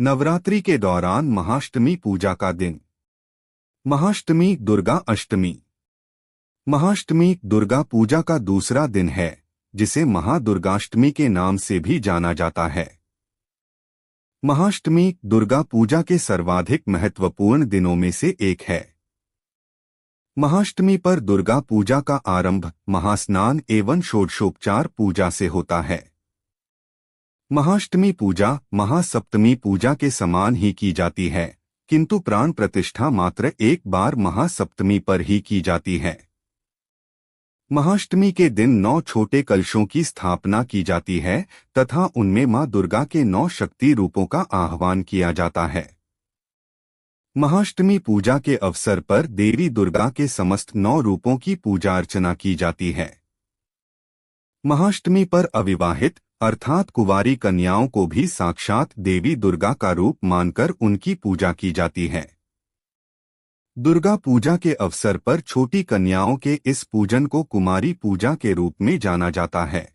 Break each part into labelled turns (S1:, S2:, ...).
S1: नवरात्रि के दौरान महाष्टमी पूजा का दिन। महाष्टमी दुर्गा अष्टमी। महाष्टमी दुर्गा पूजा का दूसरा दिन है, जिसे महादुर्गाष्टमी के नाम से भी जाना जाता है। महाष्टमी दुर्गा पूजा के सर्वाधिक महत्वपूर्ण दिनों में से एक है। महाष्टमी पर दुर्गा पूजा का आरंभ महास्नान एवं षोडशोपचार पूजा से होता है। महाष्टमी पूजा महासप्तमी पूजा के समान ही की जाती है, किंतु प्राण प्रतिष्ठा मात्र एक बार महासप्तमी पर ही की जाती है। महाष्टमी के दिन 9 छोटे कलशों की स्थापना की जाती है तथा उनमें मां दुर्गा के 9 शक्ति रूपों का आह्वान किया जाता है। महाष्टमी पूजा के अवसर पर देवी दुर्गा के समस्त 9 रूपों की पूजा अर्चना की जाती है। महाष्टमी पर अविवाहित अर्थात कुंवारी कन्याओं को भी साक्षात देवी दुर्गा का रूप मानकर उनकी पूजा की जाती है। दुर्गा पूजा के अवसर पर छोटी कन्याओं के इस पूजन को कुमारी पूजा के रूप में जाना जाता है।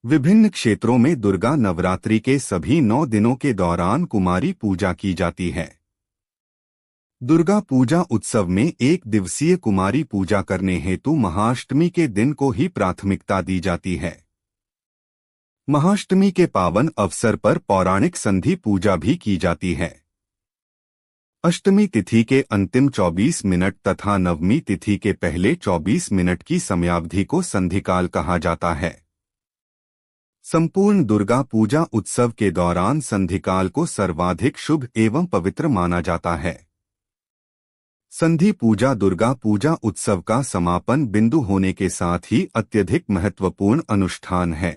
S1: विभिन्न क्षेत्रों में दुर्गा नवरात्रि के सभी 9 दिनों के दौरान कुमारी पूजा की जाती है। दुर्गा पूजा उत्सव में एक दिवसीय कुमारी पूजा करने हेतु महाष्टमी के दिन को ही प्राथमिकता दी जाती है। महाष्टमी के पावन अवसर पर पौराणिक संधि पूजा भी की जाती है। अष्टमी तिथि के अंतिम 24 मिनट तथा नवमी तिथि के पहले 24 मिनट की समयावधि को संधिकाल कहा जाता है। संपूर्ण दुर्गा पूजा उत्सव के दौरान संधिकाल को सर्वाधिक शुभ एवं पवित्र माना जाता है। संधि पूजा दुर्गा पूजा उत्सव का समापन बिंदु होने के साथ ही अत्यधिक महत्वपूर्ण अनुष्ठान है।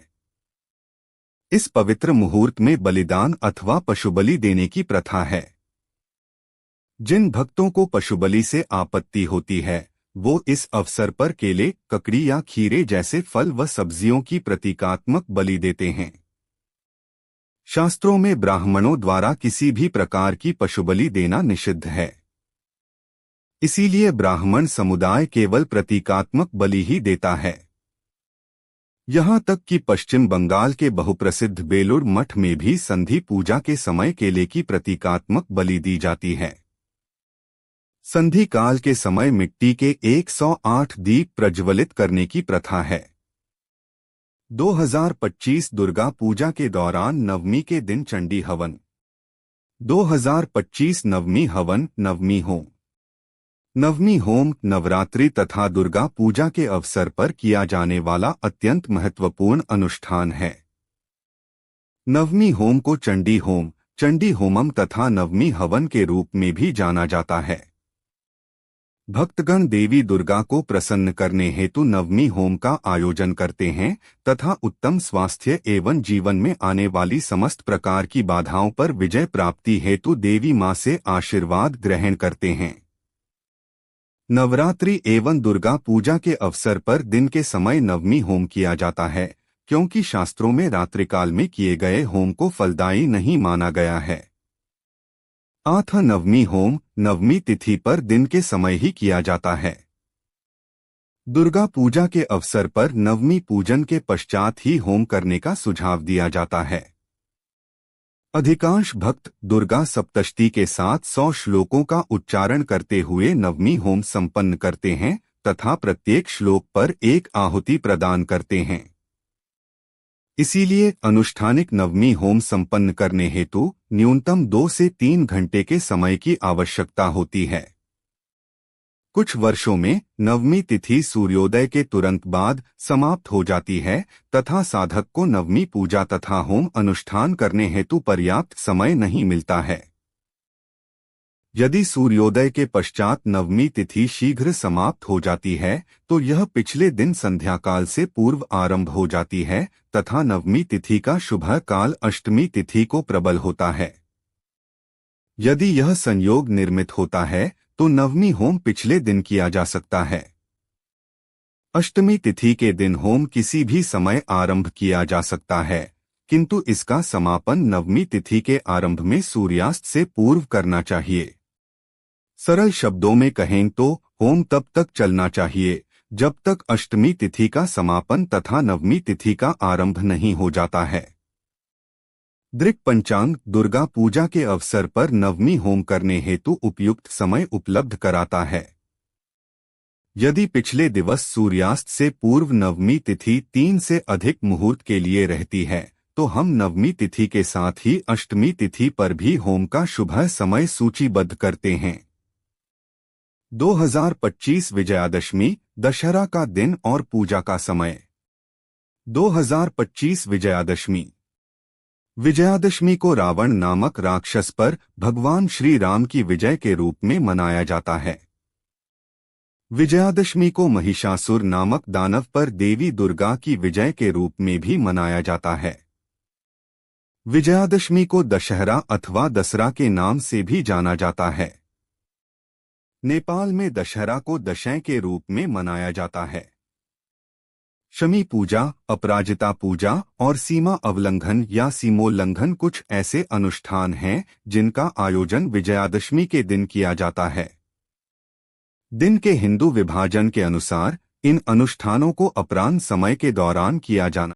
S1: इस पवित्र मुहूर्त में बलिदान अथवा पशुबलि देने की प्रथा है। जिन भक्तों को पशुबलि से आपत्ति होती है, वो इस अवसर पर केले, ककड़ी या खीरे जैसे फल व सब्जियों की प्रतीकात्मक बलि देते हैं। शास्त्रों में ब्राह्मणों द्वारा किसी भी प्रकार की पशुबलि देना निषिद्ध है। इसीलिए ब्राह्मण समुदाय केवल प्रतीकात्मक बलि ही देता है। यहाँ तक कि पश्चिम बंगाल के बहुप्रसिद्ध बेलूर मठ में भी संधि पूजा के समय केले की प्रतीकात्मक बलि दी जाती है। संधि काल के समय मिट्टी के 108 दीप प्रज्वलित करने की प्रथा है। 2025 दुर्गा पूजा के दौरान नवमी के दिन चंडी हवन। 2025 नवमी हवन नवमी होम। नवमी होम नवरात्रि तथा दुर्गा पूजा के अवसर पर किया जाने वाला अत्यंत महत्वपूर्ण अनुष्ठान है। नवमी होम को चंडी होम, चंडी होमम तथा नवमी हवन के रूप में भी जाना जाता है। भक्तगण देवी दुर्गा को प्रसन्न करने हेतु नवमी होम का आयोजन करते हैं तथा उत्तम स्वास्थ्य एवं जीवन में आने वाली समस्त प्रकार की बाधाओं पर विजय प्राप्ति हेतु देवी मां से आशीर्वाद ग्रहण करते हैं। नवरात्रि एवं दुर्गा पूजा के अवसर पर दिन के समय नवमी होम किया जाता है, क्योंकि शास्त्रों में रात्रिकाल में किए गए होम को फलदायी नहीं माना गया है। अतः नवमी होम नवमी तिथि पर दिन के समय ही किया जाता है। दुर्गा पूजा के अवसर पर नवमी पूजन के पश्चात ही होम करने का सुझाव दिया जाता है। अधिकांश भक्त दुर्गा सप्तशती के साथ 100 श्लोकों का उच्चारण करते हुए नवमी होम संपन्न करते हैं तथा प्रत्येक श्लोक पर एक आहुति प्रदान करते हैं। इसीलिए अनुष्ठानिक नवमी होम संपन्न करने हेतु न्यूनतम 2 से 3 घंटे के समय की आवश्यकता होती है। कुछ वर्षों में नवमी तिथि सूर्योदय के तुरंत बाद समाप्त हो जाती है तथा साधक को नवमी पूजा तथा होम अनुष्ठान करने हेतु पर्याप्त समय नहीं मिलता है। यदि सूर्योदय के पश्चात नवमी तिथि शीघ्र समाप्त हो जाती है तो यह पिछले दिन संध्या काल से पूर्व आरंभ हो जाती है तथा नवमी तिथि का शुभ काल अष्टमी तिथि को प्रबल होता है। यदि यह संयोग निर्मित होता है तो नवमी होम पिछले दिन किया जा सकता है। अष्टमी तिथि के दिन होम किसी भी समय आरंभ किया जा सकता है, किंतु इसका समापन नवमी तिथि के आरंभ में सूर्यास्त से पूर्व करना चाहिए। सरल शब्दों में कहें तो होम तब तक चलना चाहिए जब तक अष्टमी तिथि का समापन तथा नवमी तिथि का आरंभ नहीं हो जाता है। दृक् पंचांग दुर्गा पूजा के अवसर पर नवमी होम करने हेतु उपयुक्त समय उपलब्ध कराता है। यदि पिछले दिवस सूर्यास्त से पूर्व नवमी तिथि 3 से अधिक मुहूर्त के लिए रहती है तो हम नवमी तिथि के साथ ही अष्टमी तिथि पर भी होम का शुभ समय सूचीबद्ध करते हैं। 2025 विजयादशमी दशहरा का दिन और पूजा का समय। 2025 विजयादशमी को रावण नामक राक्षस पर भगवान श्री राम की विजय के रूप में मनाया जाता है। विजयादशमी को महिषासुर नामक दानव पर देवी दुर्गा की विजय के रूप में भी मनाया जाता है। विजयादशमी को दशहरा अथवा दसरा के नाम से भी जाना जाता है। नेपाल में दशहरा को दशैं के रूप में मनाया जाता है। शमी पूजा, अपराजिता पूजा और सीमा अवलंघन या सीमोल्लंघन कुछ ऐसे अनुष्ठान हैं जिनका आयोजन विजयादशमी के दिन किया जाता है। दिन के हिंदू विभाजन के अनुसार इन अनुष्ठानों को अपराह्न समय के दौरान किया जाना